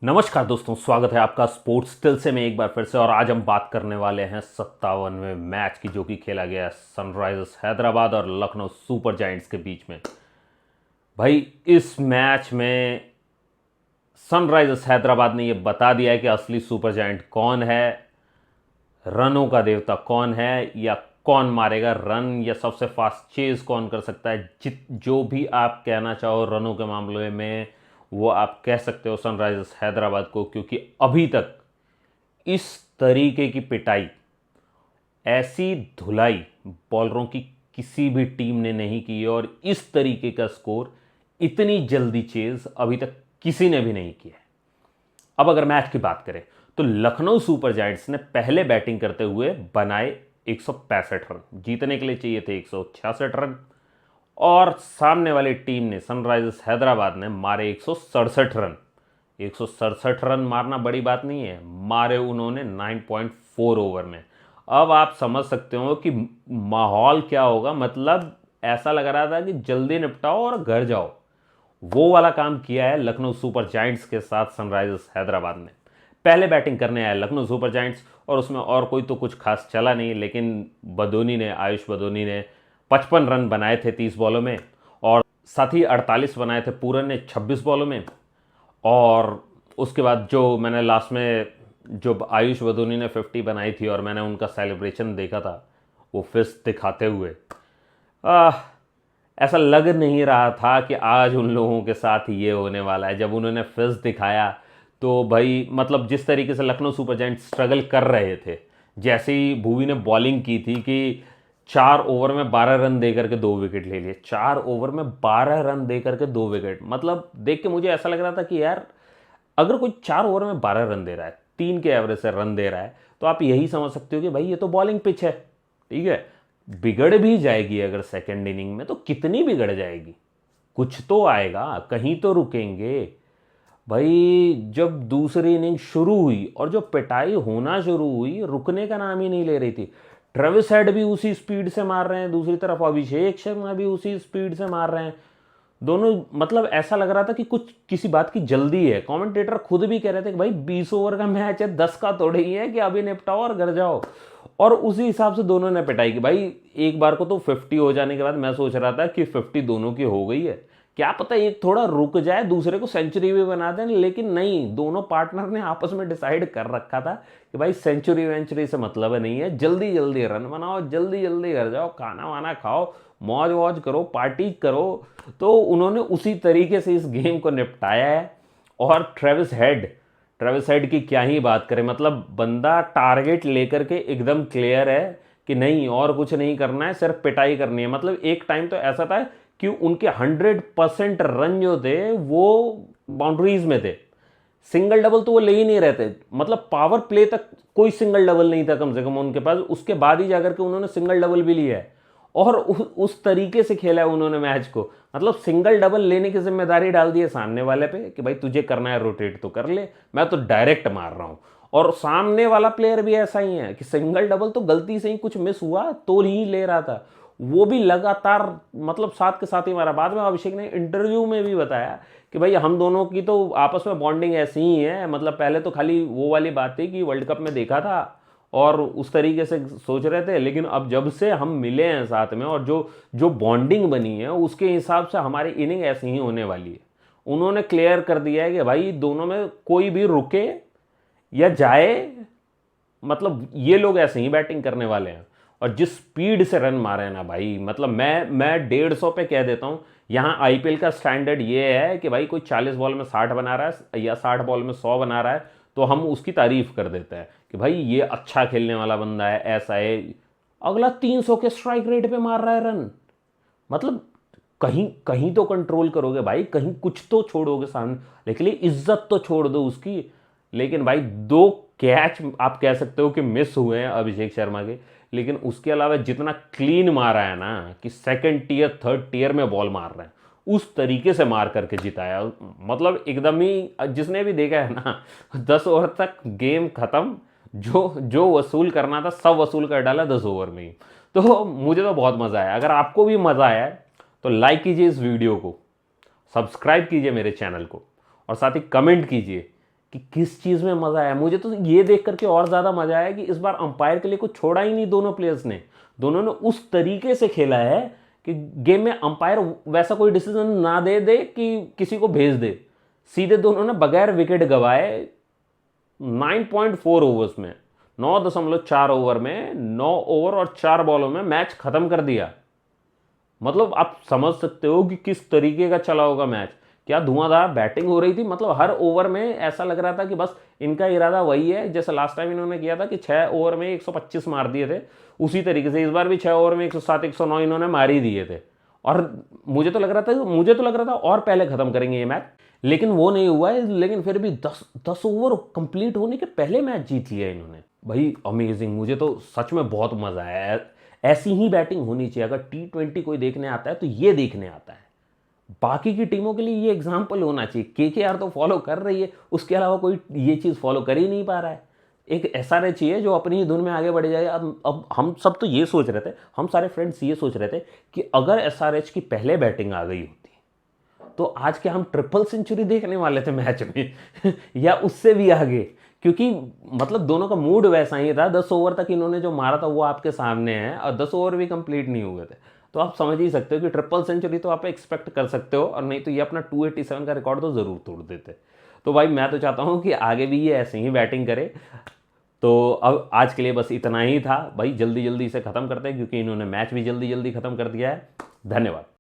नमस्कार दोस्तों, स्वागत है आपका स्पोर्ट्स टिल से में एक बार फिर से। और आज हम बात करने वाले हैं 57वें मैच की, जो कि खेला गया सनराइजर्स हैदराबाद और लखनऊ सुपर जायंट्स के बीच में। भाई, इस मैच में सनराइजर्स हैदराबाद ने यह बता दिया है कि असली सुपर जायंट कौन है, रनों का देवता कौन है, या कौन मारेगा रन, या सबसे फास्ट चेज कौन कर सकता है। जो भी आप कहना चाहो रनों के मामले में, वो आप कह सकते हो सनराइजर्स हैदराबाद को, क्योंकि अभी तक इस तरीके की पिटाई, ऐसी धुलाई बॉलरों की किसी भी टीम ने नहीं की है, और इस तरीके का स्कोर, इतनी जल्दी चेज अभी तक किसी ने भी नहीं किया है। अब अगर मैच की बात करें तो लखनऊ सुपर जायंट्स ने पहले बैटिंग करते हुए बनाए 165 रन, जीतने के लिए चाहिए थे 166 रन, और सामने वाली टीम ने, सनराइजर्स हैदराबाद ने, मारे 167 रन। 167 रन मारना बड़ी बात नहीं है, मारे उन्होंने 9.4 ओवर में। अब आप समझ सकते हो कि माहौल क्या होगा। मतलब ऐसा लग रहा था कि जल्दी निपटाओ और घर जाओ। वो वाला काम किया है लखनऊ सुपर जायंट्स के साथ सनराइजर्स हैदराबाद ने। पहले बैटिंग करने आया लखनऊ सुपर जायंट्स, और उसमें और कोई तो कुछ खास चला नहीं, लेकिन आयुष बदोनी ने 55 रन बनाए थे 30 बॉलों में, और साथ ही 48 बनाए थे पूरन ने 26 बॉलों में। और उसके बाद जो मैंने लास्ट में, जो आयुष बदोनी ने 50 बनाई थी और मैंने उनका सेलिब्रेशन देखा था, वो फिस्ट दिखाते हुए, आह, ऐसा लग नहीं रहा था कि आज उन लोगों के साथ ये होने वाला है। जब उन्होंने फिस्ट दिखाया तो भाई, मतलब जिस तरीके से लखनऊ सुपर जायंट्स स्ट्रगल कर रहे थे, जैसे ही भुवी ने बॉलिंग की थी कि 4 ओवर में 12 रन दे करके 2 विकेट ले लिए। 4 ओवर में 12 रन दे करके 2 विकेट, मतलब देख के मुझे ऐसा लग रहा था कि यार, अगर कोई 4 ओवर में 12 रन दे रहा है, 3 के एवरेज से रन दे रहा है, तो आप यही समझ सकते हो कि भाई ये तो बॉलिंग पिच है। ठीक है, बिगड़ भी जाएगी अगर सेकेंड इनिंग में, तो कितनी बिगड़ जाएगी, कुछ तो आएगा, कहीं तो रुकेंगे। भाई, जब दूसरी इनिंग शुरू हुई और जो पिटाई होना शुरू हुई, रुकने का नाम ही नहीं ले रही थी। ट्रेविस हेड भी उसी स्पीड से मार रहे हैं, दूसरी तरफ अभिषेक शर्मा भी उसी स्पीड से मार रहे हैं। दोनों, मतलब ऐसा लग रहा था कि कुछ किसी बात की जल्दी है। कमेंटेटर खुद भी कह रहे थे कि भाई 20 ओवर का मैच है, 10 का थोड़े ही है कि अभी निपटाओ और घर जाओ। और उसी हिसाब से दोनों ने पिटाई की। भाई, एक बार को तो 50 हो जाने के बाद मैं सोच रहा था कि 50 दोनों की हो गई है, क्या पता एक थोड़ा रुक जाए, दूसरे को सेंचुरी भी बना दें। लेकिन नहीं, दोनों पार्टनर ने आपस में डिसाइड कर रखा था कि भाई सेंचुरी वेंचुरी से मतलब नहीं है, जल्दी जल्दी रन बनाओ, जल्दी जल्दी घर जाओ, खाना वाना खाओ, मौज वौज करो, पार्टी करो। तो उन्होंने उसी तरीके से इस गेम को निपटाया है। और ट्रेविस हेड की क्या ही बात करें। मतलब बंदा टारगेट लेकर के एकदम क्लियर है कि नहीं, और कुछ नहीं करना है, सिर्फ पिटाई करनी है। मतलब एक टाइम तो ऐसा था कि उनके 100% रन जो थे वो बाउंड्रीज में थे। सिंगल डबल तो वो ले ही नहीं रहते, मतलब पावर प्ले तक कोई सिंगल डबल नहीं था कम से कम उनके पास। उसके बाद ही जाकर के उन्होंने सिंगल डबल भी लिया है, और उस तरीके से खेला है उन्होंने मैच को। मतलब सिंगल डबल लेने की जिम्मेदारी डाल दी है सामने वाले पे कि भाई तुझे करना है रोटेट तो कर ले, मैं तो डायरेक्ट मार रहा हूं। और सामने वाला प्लेयर भी ऐसा ही है कि सिंगल डबल तो गलती से ही कुछ मिस हुआ तो ही ले रहा था, वो भी लगातार, मतलब साथ के साथ ही मारा। बाद में अभिषेक ने इंटरव्यू में भी बताया कि भाई हम दोनों की तो आपस में बॉन्डिंग ऐसी ही है। मतलब पहले तो खाली वो वाली बात थी कि वर्ल्ड कप में देखा था और उस तरीके से सोच रहे थे, लेकिन अब जब से हम मिले हैं साथ में, और जो जो बॉन्डिंग बनी है, उसके हिसाब से हमारी इनिंग ऐसी ही होने वाली है। उन्होंने क्लियर कर दिया है कि भाई दोनों में कोई भी रुके या जाए, मतलब ये लोग ऐसे ही बैटिंग करने वाले हैं। और जिस स्पीड से रन मारे हैं ना भाई, मतलब मैं 150 पे कह देता हूँ। यहाँ आईपीएल का स्टैंडर्ड ये है कि भाई कोई 40 बॉल में 60 बना रहा है या 60 बॉल में 100 बना रहा है, तो हम उसकी तारीफ कर देते हैं कि भाई ये अच्छा खेलने वाला बंदा है, ऐसा है। अगला 300 के स्ट्राइक रेट पे मार रहा है रन। मतलब कहीं कहीं तो कंट्रोल करोगे भाई, कहीं कुछ तो छोड़ोगे सामने, लेकिन इज्जत तो छोड़ दो उसकी। लेकिन भाई 2 कैच आप कह सकते हो कि मिस हुए हैं अभिषेक शर्मा के, लेकिन उसके अलावा जितना क्लीन मारा है ना, कि सेकंड टीयर थर्ड टीयर में बॉल मार रहे हैं, उस तरीके से मार करके जिताया। मतलब एकदम ही, जिसने भी देखा है ना, 10 ओवर तक गेम खत्म, जो जो वसूल करना था सब वसूल कर डाला 10 ओवर में ही। तो मुझे तो बहुत मज़ा आया। अगर आपको भी मज़ा आया है तो लाइक कीजिए इस वीडियो को, सब्सक्राइब कीजिए मेरे चैनल को, और साथ ही कमेंट कीजिए कि किस चीज़ में मज़ा आया। मुझे तो ये देख करके और ज़्यादा मज़ा आया कि इस बार अंपायर के लिए कुछ छोड़ा ही नहीं दोनों प्लेयर्स ने। दोनों ने उस तरीके से खेला है कि गेम में अंपायर वैसा कोई डिसीजन ना दे दे कि किसी को भेज दे, सीधे दोनों ने बगैर विकेट गवाए 9.4 ओवर्स में, 9.4 ओवर में 9 ओवर और 4 बॉलों में मैच खत्म कर दिया। मतलब आप समझ सकते हो कि किस तरीके का चला होगा मैच। क्या धुआंधार बैटिंग हो रही थी, मतलब हर ओवर में ऐसा लग रहा था कि बस इनका इरादा वही है जैसे लास्ट टाइम इन्होंने किया था कि 6 ओवर में 125 मार दिए थे, उसी तरीके से इस बार भी 6 ओवर में 107 109 इन्होंने मार ही दिए थे। और मुझे तो लग रहा था और पहले खत्म करेंगे ये मैच, लेकिन वो नहीं हुआ है। लेकिन फिर भी 10 ओवर कंप्लीट होने के पहले मैच जीत लिया इन्होंने। भाई अमेजिंग, मुझे तो सच में बहुत मजा आया। ऐसी ही बैटिंग होनी चाहिए। अगर T20 कोई देखने आता है तो ये देखने आता है। बाकी की टीमों के लिए ये एग्जाम्पल होना चाहिए। केकेआर तो फॉलो कर रही है, उसके अलावा कोई ये चीज़ फॉलो कर ही नहीं पा रहा है। एक एसआरएच चाहिए जो अपनी ही धुन में आगे बढ़ जाए। अब हम सब तो ये सोच रहे थे, हम सारे फ्रेंड्स ये सोच रहे थे कि अगर एसआरएच की पहले बैटिंग आ गई होती तो आज क्या हम ट्रिपल सेंचुरी देखने वाले थे मैच में या उससे भी आगे। क्योंकि मतलब दोनों का मूड वैसा ही था। 10 ओवर तक इन्होंने जो मारा था वो आपके सामने है, और 10 ओवर भी कंप्लीट नहीं हुए थे। तो आप समझ ही सकते हो कि ट्रिपल सेंचुरी तो आप एक्सपेक्ट कर सकते हो, और नहीं तो ये अपना 287 का रिकॉर्ड तो ज़रूर तोड़ देते। तो भाई मैं तो चाहता हूँ कि आगे भी ये ऐसे ही बैटिंग करे। तो अब आज के लिए बस इतना ही था भाई। जल्दी जल्दी इसे ख़त्म करते हैं क्योंकि इन्होंने मैच भी जल्दी जल्दी ख़त्म कर दिया है। धन्यवाद।